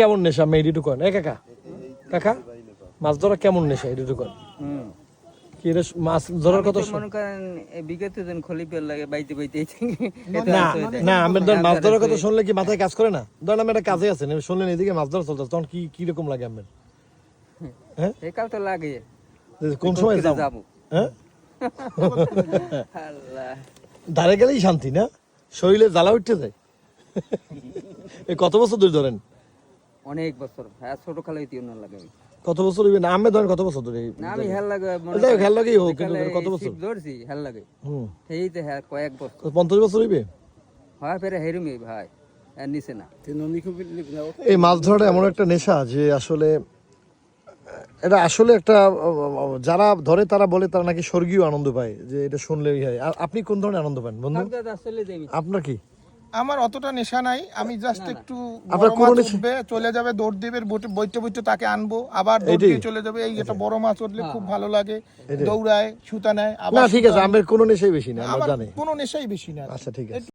কেমন নেশা আমি এডিটু করেন এই কাকা কাকা মাছ ধরা কেমন নেশা এডিটু করেন কি রে মাছ ধরার কথা মনে করেন বিগত দিন খলিপের লাগে বাইতে বাইতে না না আমি ধরেন মাছ ধরার কথা শুনলে কি মাথায় কাজ করে না ধরেন আমি একটা কাজে আছেন শুনলেন এদিকে মাছ ধরা চলতেছে তখন কি কি রকম লাগে আমার হ্যাঁ এই কাল তো লাগে কোন সময় যাবো হ্যাঁ আল্লাহ ধারে গেলেই শান্তি না শরীরে জ্বালা উঠতে যায় এই কত বছর ধরে ধরেন অনেক বছর হ্যাঁ ছোট কালে তিন লাগে কত বছর হইবে না আমি ধরেন কত বছর ধরে না আমি হেল লাগে হেল লাগেই হোক কিন্তু কত বছর ধরছি হেল লাগে এই তো হ্যাঁ কয়েক বছর 50 বছর হইবে হয় ফেরে হেরুমি ভাই আর নিচে না এই মাছ ধরাটা এমন একটা নেশা যে আসলে এটা আসলে একটা যারা ধরে তারা বলে তারা নাকি স্বর্গীয় আনন্দ পায় যে এটা শুনলেই হয় আর আপনি কোন ধরনের আনন্দ পান বন্ধু আপনার কি আমার অতটা নেশা নাই আমি জাস্ট একটু আপনার কোন নেশা উঠবে চলে যাবে দৌড় দিবে বইতে বইতে তাকে আনবো আবার দৌড় দিয়ে চলে যাবে এই একটা বড় মাছ উঠলে খুব ভালো লাগে দৌড়ায় ছুতা নেয় না ঠিক আছে আমার কোন নেশাই বেশি না আমরা আমার জানি কোনো নেশাই বেশি না আচ্ছা ঠিক আছে